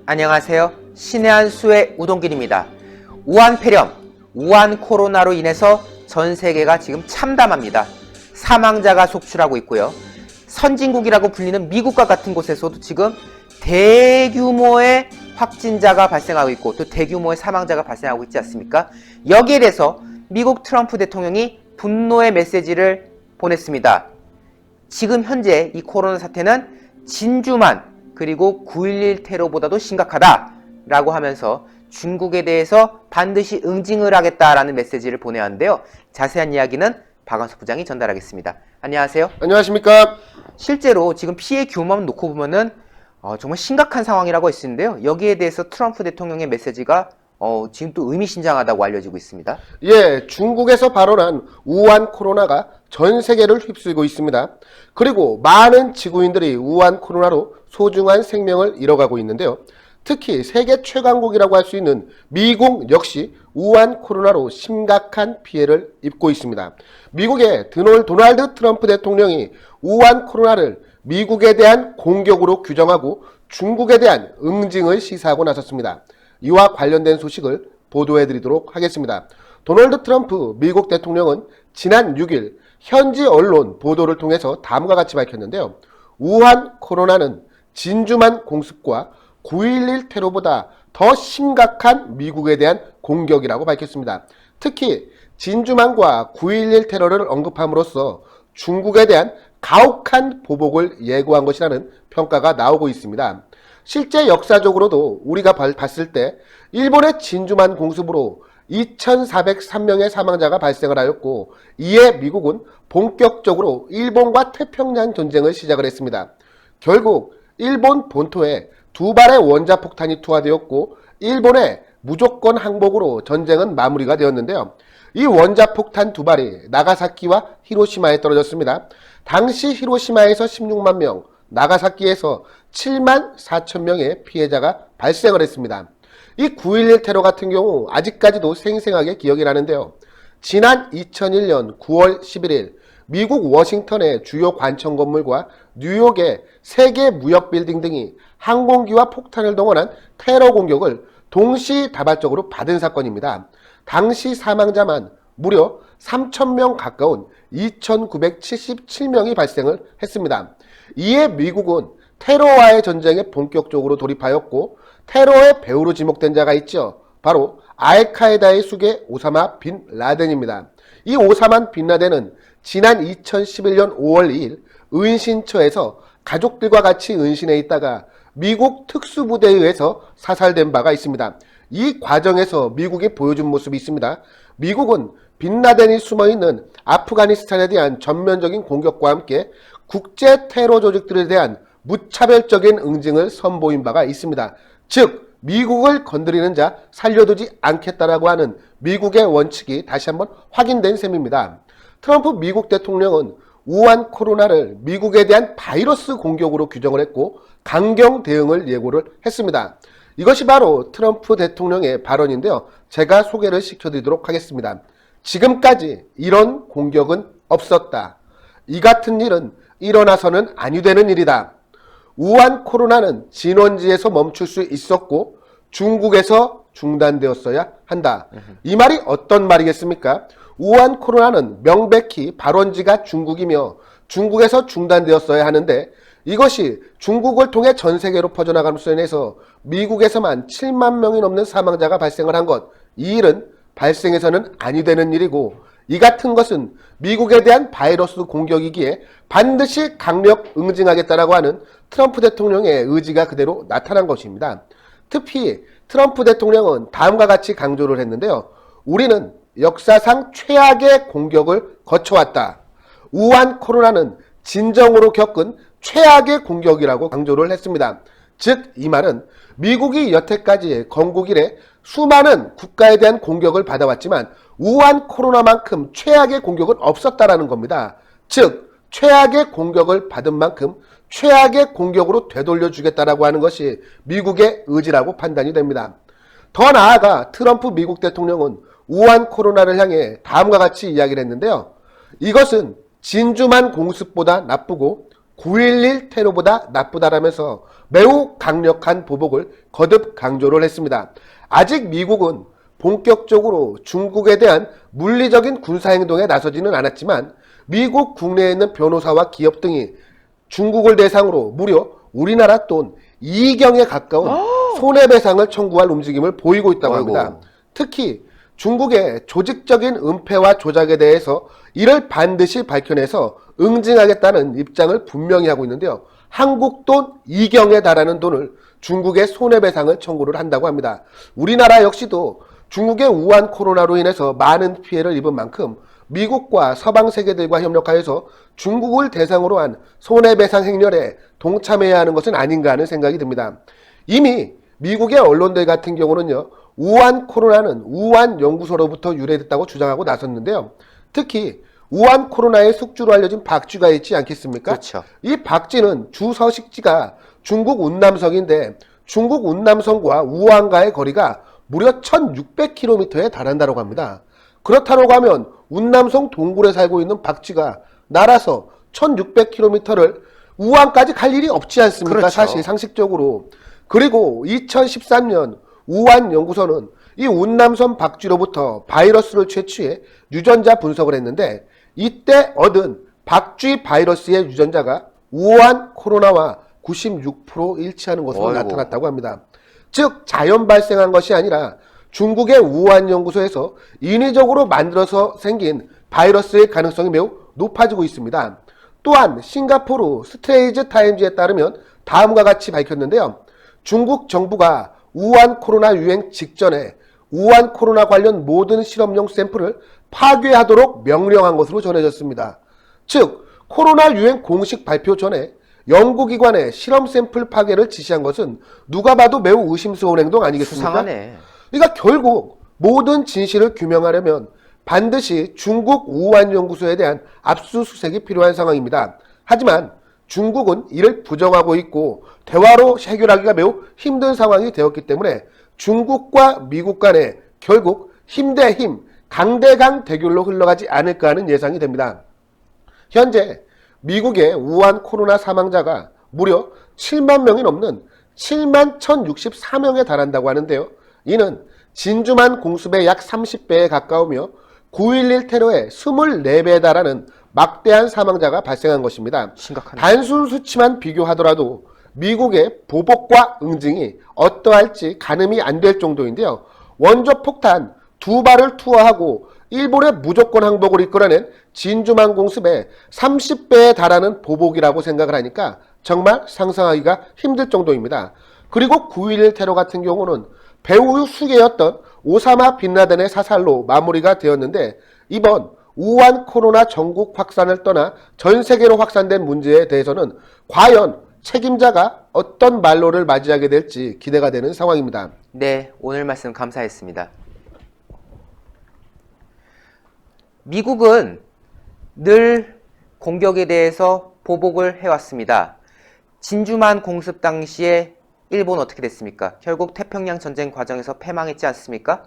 안녕하세요. 신의 한 수의 우동길입니다. 우한 폐렴, 우한 코로나로 인해서 전 세계가 지금 참담합니다. 사망자가 속출하고 있고요. 선진국이라고 불리는 미국과 같은 곳에서도 지금 대규모의 확진자가 발생하고 있고 또 대규모의 사망자가 발생하고 있지 않습니까? 여기에 대해서 미국 트럼프 대통령이 분노의 메시지를 보냈습니다. 지금 현재 이 코로나 사태는 진주만 그리고 9.11 테러보다도 심각하다라고 하면서 중국에 대해서 반드시 응징을 하겠다라는 메시지를 보내야 하는데요. 자세한 이야기는 박완석 부장이 전달하겠습니다. 안녕하세요. 안녕하십니까. 실제로 지금 피해 규모만 놓고 보면은 정말 심각한 상황이라고 했는데요. 여기에 대해서 트럼프 대통령의 메시지가 지금 또 의미심장하다고 알려지고 있습니다. 예, 중국에서 발원한 우한 코로나가 전 세계를 휩쓸고 있습니다. 그리고 많은 지구인들이 우한 코로나로 소중한 생명을 잃어가고 있는데요. 특히 세계 최강국이라고 할 수 있는 미국 역시 우한 코로나로 심각한 피해를 입고 있습니다. 미국의 도널드 트럼프 대통령이 우한 코로나를 미국에 대한 공격으로 규정하고 중국에 대한 응징을 시사하고 나섰습니다. 이와 관련된 소식을 보도해드리도록 하겠습니다. 도널드 트럼프 미국 대통령은 지난 6일 현지 언론 보도를 통해서 다음과 같이 밝혔는데요. 우한 코로나는 진주만 공습과 9.11 테러보다 더 심각한 미국에 대한 공격이라고 밝혔습니다. 특히 진주만과 9.11 테러를 언급함으로써 중국에 대한 가혹한 보복을 예고한 것이라는 평가가 나오고 있습니다. 실제 역사적으로도 우리가 봤을 때 일본의 진주만 공습으로 2,403명의 사망자가 발생을 하였고 이에 미국은 본격적으로 일본과 태평양 전쟁을 시작을 했습니다. 결국 일본 본토에 두 발의 원자폭탄이 투하되었고 일본의 무조건 항복으로 전쟁은 마무리가 되었는데요. 이 원자폭탄 두 발이 나가사키와 히로시마에 떨어졌습니다. 당시 히로시마에서 16만 명, 나가사키에서 7만 4천 명의 피해자가 발생을 했습니다. 이 9.11 테러 같은 경우 아직까지도 생생하게 기억이 나는데요. 지난 2001년 9월 11일 미국 워싱턴의 주요 관청 건물과 뉴욕의 세계 무역 빌딩 등이 항공기와 폭탄을 동원한 테러 공격을 동시다발적으로 받은 사건입니다. 당시 사망자만 무려 3,000명 가까운 2,977명이 발생을 했습니다. 이에 미국은 테러와의 전쟁에 본격적으로 돌입하였고 테러의 배후로 지목된 자가 있죠. 바로 알카에다의 수계 오사마 빈 라덴입니다. 이 오사마 빈 라덴은 지난 2011년 5월 2일 은신처에서 가족들과 같이 은신해 있다가 미국 특수부대에 의해서 사살된 바가 있습니다. 이 과정에서 미국이 보여준 모습이 있습니다. 미국은 빈 라덴이 숨어있는 아프가니스탄에 대한 전면적인 공격과 함께 국제 테러 조직들에 대한 무차별적인 응징을 선보인 바가 있습니다. 즉 미국을 건드리는 자 살려두지 않겠다라고 하는 미국의 원칙이 다시 한번 확인된 셈입니다. 트럼프 미국 대통령은 우한 코로나를 미국에 대한 바이러스 공격으로 규정을 했고 강경 대응을 예고를 했습니다. 이것이 바로 트럼프 대통령의 발언인데요. 제가 소개를 시켜드리도록 하겠습니다. 지금까지 이런 공격은 없었다. 이 같은 일은 일어나서는 아니 되는 일이다. 우한 코로나는 진원지에서 멈출 수 있었고 중국에서 중단되었어야 한다. 이 말이 어떤 말이겠습니까? 우한 코로나는 명백히 발원지가 중국이며 중국에서 중단되었어야 하는데 이것이 중국을 통해 전 세계로 퍼져나감으로 인해서 미국에서만 7만 명이 넘는 사망자가 발생을 한 것, 이 일은 발생해서는 아니 되는 일이고 이 같은 것은 미국에 대한 바이러스 공격이기에 반드시 강력 응징하겠다라고 하는 트럼프 대통령의 의지가 그대로 나타난 것입니다. 특히 트럼프 대통령은 다음과 같이 강조를 했는데요. 우리는 역사상 최악의 공격을 거쳐왔다. 우한 코로나는 진정으로 겪은 최악의 공격이라고 강조를 했습니다. 즉 이 말은 미국이 여태까지 건국 이래 수많은 국가에 대한 공격을 받아왔지만 우한 코로나만큼 최악의 공격은 없었다라는 겁니다. 즉 최악의 공격을 받은 만큼 최악의 공격으로 되돌려주겠다라고 하는 것이 미국의 의지라고 판단이 됩니다. 더 나아가 트럼프 미국 대통령은 우한 코로나를 향해 다음과 같이 이야기를 했는데요. 이것은 진주만 공습보다 나쁘고 9.11 테러보다 나쁘다라면서 매우 강력한 보복을 거듭 강조를 했습니다. 아직 미국은 본격적으로 중국에 대한 물리적인 군사행동에 나서지는 않았지만 미국 국내에 있는 변호사와 기업 등이 중국을 대상으로 무려 우리나라 돈 2경에 가까운 손해배상을 청구할 움직임을 보이고 있다고 합니다. 아이고. 특히 중국의 조직적인 은폐와 조작에 대해서 이를 반드시 밝혀내서 응징하겠다는 입장을 분명히 하고 있는데요. 한국 돈 2경에 달하는 돈을 중국에 손해배상을 청구를 한다고 합니다. 우리나라 역시도 중국의 우한 코로나로 인해서 많은 피해를 입은 만큼 미국과 서방 세계들과 협력하여서 중국을 대상으로 한 손해배상 행렬에 동참해야 하는 것은 아닌가 하는 생각이 듭니다. 이미 미국의 언론들 같은 경우는요, 우한 코로나는 우한 연구소로부터 유래됐다고 주장하고 나섰는데요. 특히 우한 코로나의 숙주로 알려진 박쥐가 있지 않겠습니까? 그렇죠. 이 박쥐는 주 서식지가 중국 운남성인데 중국 운남성과 우한과의 거리가 무려 1600km에 달한다고 합니다. 그렇다고 하면 운남성 동굴에 살고 있는 박쥐가 날아서 1600km를 우한까지 갈 일이 없지 않습니까? 그렇죠. 사실 상식적으로. 그리고 2013년 우한 연구소는 이 운남선 박쥐로부터 바이러스를 채취해 유전자 분석을 했는데 이때 얻은 박쥐 바이러스의 유전자가 우한 코로나와 96% 일치하는 것으로 어이구. 나타났다고 합니다. 즉 자연 발생한 것이 아니라 중국의 우한 연구소에서 인위적으로 만들어서 생긴 바이러스의 가능성이 매우 높아지고 있습니다. 또한 싱가포르 스트레이트 타임즈에 따르면 다음과 같이 밝혔는데요. 중국 정부가 우한 코로나 유행 직전에 우한 코로나 관련 모든 실험용 샘플을 파괴하도록 명령한 것으로 전해졌습니다. 즉 코로나 유행 공식 발표 전에 연구기관에 실험 샘플 파괴를 지시한 것은 누가 봐도 매우 의심스러운 행동 아니겠습니까? 수상하네. 그러니까 결국 모든 진실을 규명하려면 반드시 중국 우한 연구소에 대한 압수수색이 필요한 상황입니다. 하지만 중국은 이를 부정하고 있고 대화로 해결하기가 매우 힘든 상황이 되었기 때문에 중국과 미국 간에 결국 힘 대 힘, 강 대 강 대결로 흘러가지 않을까 하는 예상이 됩니다. 현재 미국의 우한 코로나 사망자가 무려 7만 명이 넘는 7만 1064명에 달한다고 하는데요. 이는 진주만 공습의 약 30배에 가까우며 9.11 테러의 24배에 달하는 막대한 사망자가 발생한 것입니다. 심각하네. 단순 수치만 비교하더라도 미국의 보복과 응징이 어떠할지 가늠이 안 될 정도인데요. 원조 폭탄 2발을 투하하고 일본의 무조건 항복을 이끌어낸 진주만 공습의 30배에 달하는 보복이라고 생각을 하니까 정말 상상하기가 힘들 정도입니다. 그리고 9.11 테러 같은 경우는 배우 수계였던 오사마 빈라덴의 사살로 마무리가 되었는데 이번 우한 코로나 전국 확산을 떠나 전 세계로 확산된 문제에 대해서는 과연 책임자가 어떤 말로를 맞이하게 될지 기대가 되는 상황입니다. 네, 오늘 말씀 감사했습니다. 미국은 늘 공격에 대해서 보복을 해왔습니다. 진주만 공습 당시에 일본 어떻게 됐습니까? 결국 태평양 전쟁 과정에서 패망했지 않습니까?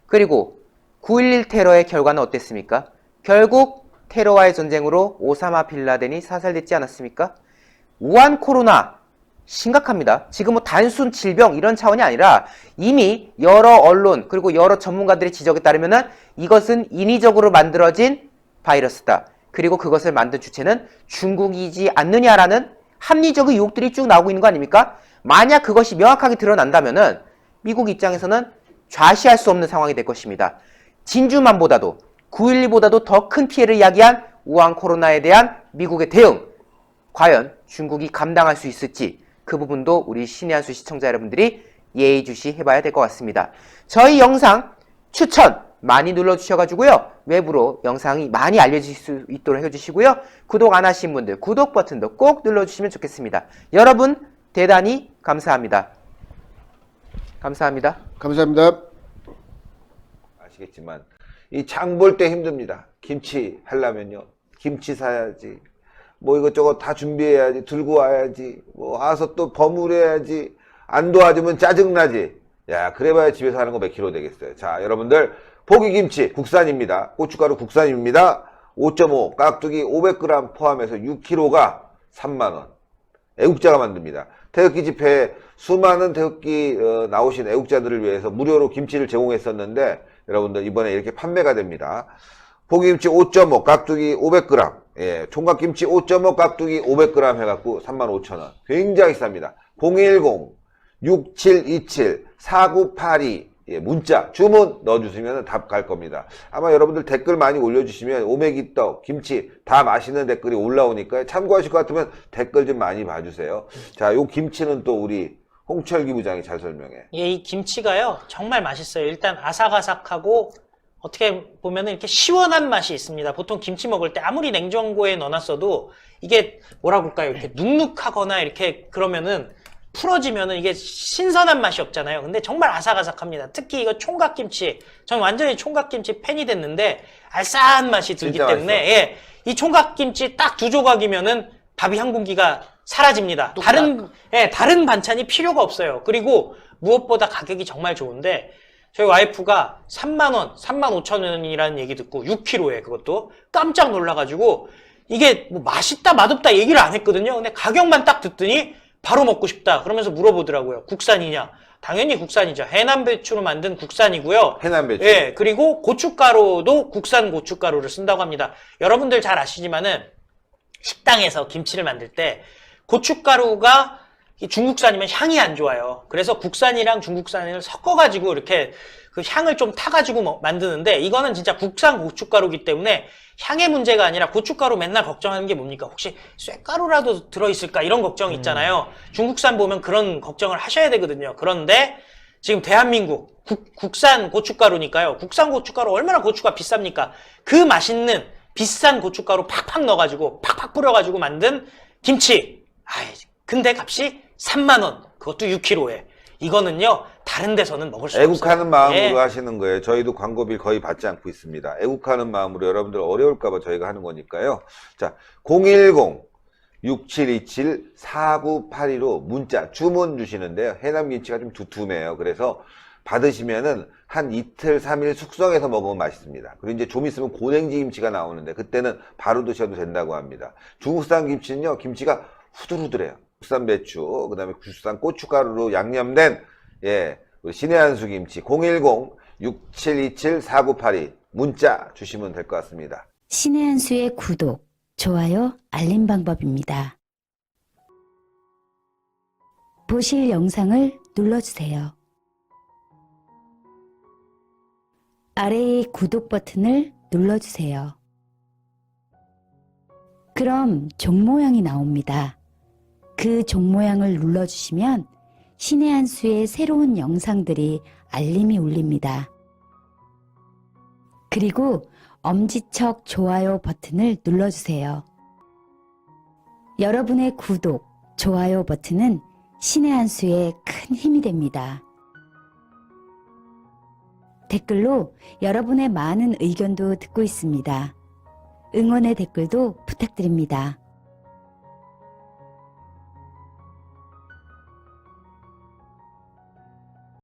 그리고 9.11 테러의 결과는 어땠습니까? 결국 테러와의 전쟁으로 오사마 빈라덴이 사살됐지 않았습니까? 우한 코로나 심각합니다. 지금 뭐 단순 질병 이런 차원이 아니라 이미 여러 언론 그리고 여러 전문가들의 지적에 따르면은 이것은 인위적으로 만들어진 바이러스다. 그리고 그것을 만든 주체는 중국이지 않느냐라는 합리적 의혹들이 쭉 나오고 있는 거 아닙니까? 만약 그것이 명확하게 드러난다면은 미국 입장에서는 좌시할 수 없는 상황이 될 것입니다. 진주만보다도 9.12보다도 더 큰 피해를 야기한 우한 코로나에 대한 미국의 대응, 과연 중국이 감당할 수 있을지 그 부분도 우리 신의 한 수 시청자 여러분들이 예의주시해봐야 될 것 같습니다. 저희 영상 추천 많이 눌러주셔가지고요. 외부로 영상이 많이 알려질 수 있도록 해주시고요. 구독 안 하신 분들 구독 버튼도 꼭 눌러주시면 좋겠습니다. 여러분 대단히 감사합니다. 감사합니다. 감사합니다. 아시겠지만 이 장 볼 때 힘듭니다. 김치 하려면요. 김치 사야지. 뭐 이것저것 다 준비해야지. 들고 와야지. 뭐 와서 또 버무려야지. 안 도와주면 짜증나지. 야, 그래봐야 집에서 하는 거 몇 킬로 되겠어요. 자, 여러분들 포기김치 국산입니다. 고춧가루 국산입니다. 5.5 깍두기 500g 포함해서 6kg가 3만 원. 애국자가 만듭니다. 태극기 집회에 수많은 태극기 나오신 애국자들을 위해서 무료로 김치를 제공했었는데 여러분들 이번에 이렇게 판매가 됩니다. 포기김치 5.5 깍두기 500g, 예, 총각김치 5.5 깍두기 500g 해갖고 35,000원. 굉장히 쌉니다. 010-6727-4982 예, 문자 주문 넣어주시면 답 갈 겁니다. 아마 여러분들 댓글 많이 올려주시면 오메기떡, 김치 다 맛있는 댓글이 올라오니까 참고하실 것 같으면 댓글 좀 많이 봐주세요. 자, 요 김치는 또 우리 홍철기 부장이 잘 설명해. 예, 이 김치가요 정말 맛있어요. 일단 아삭아삭하고 어떻게 보면 이렇게 시원한 맛이 있습니다. 보통 김치 먹을 때 아무리 냉장고에 넣어놨어도 이게 뭐라고 할까요? 이렇게 눅눅하거나 이렇게 그러면은 풀어지면은 이게 신선한 맛이 없잖아요. 근데 정말 아삭아삭합니다. 특히 이거 총각김치, 전 완전히 총각김치 팬이 됐는데 알싸한 맛이 들기 진짜 때문에 맛있어. 예, 이 총각김치 딱 2조각이면은 밥이 한 공기가 사라집니다. 다른 반찬이 필요가 없어요. 그리고 무엇보다 가격이 정말 좋은데 저희 와이프가 3만 원, 3만 5천 원이라는 얘기 듣고 6kg에 그것도 깜짝 놀라가지고 이게 뭐 맛있다 맛없다 얘기를 안 했거든요. 근데 가격만 딱 듣더니 바로 먹고 싶다 그러면서 물어보더라고요. 국산이냐? 당연히 국산이죠. 해남 배추로 만든 국산이고요. 해남 배추. 예, 그리고 고춧가루도 국산 고춧가루를 쓴다고 합니다. 여러분들 잘 아시지만은 식당에서 김치를 만들 때 고춧가루가 중국산이면 향이 안 좋아요. 그래서 국산이랑 중국산을 섞어가지고 이렇게 그 향을 좀 타가지고 만드는데 이거는 진짜 국산 고춧가루기 때문에 향의 문제가 아니라 고춧가루 맨날 걱정하는 게 뭡니까? 혹시 쇠가루라도 들어있을까? 이런 걱정 있잖아요. 중국산 보면 그런 걱정을 하셔야 되거든요. 그런데 지금 대한민국 국산 고춧가루니까요. 국산 고춧가루 얼마나 고추가 비쌉니까? 그 맛있는 비싼 고춧가루 팍팍 넣어가지고 팍팍 뿌려가지고 만든 김치. 근데 값이 3만 원. 그것도 6kg에. 이거는요. 다른 데서는 먹을 수 없어요. 애국하는 마음으로 예. 하시는 거예요. 저희도 광고비를 거의 받지 않고 있습니다. 애국하는 마음으로 여러분들 어려울까봐 저희가 하는 거니까요. 자, 010-6727-4982로 문자 주문 주시는데요. 해남 김치가 좀 두툼해요. 그래서 받으시면은 한 이틀, 3일 숙성해서 먹으면 맛있습니다. 그리고 이제 좀 있으면 고랭지 김치가 나오는데 그때는 바로 드셔도 된다고 합니다. 중국산 김치는요, 김치가 후들후들해요. 국산 배추, 그 다음에 국산 고춧가루로 양념된, 예, 우리 신의 한수 김치 010-6727-4982 문자 주시면 될 것 같습니다. 신의 한수의 구독, 좋아요, 알림 방법입니다. 보실 영상을 눌러주세요. 아래의 구독 버튼을 눌러주세요. 그럼 종 모양이 나옵니다. 그 종 모양을 눌러주시면 신의 한수의 새로운 영상들이 알림이 울립니다. 그리고 엄지척 좋아요 버튼을 눌러주세요. 여러분의 구독, 좋아요 버튼은 신의 한수의 큰 힘이 됩니다. 댓글로 여러분의 많은 의견도 듣고 있습니다. 응원의 댓글도 부탁드립니다.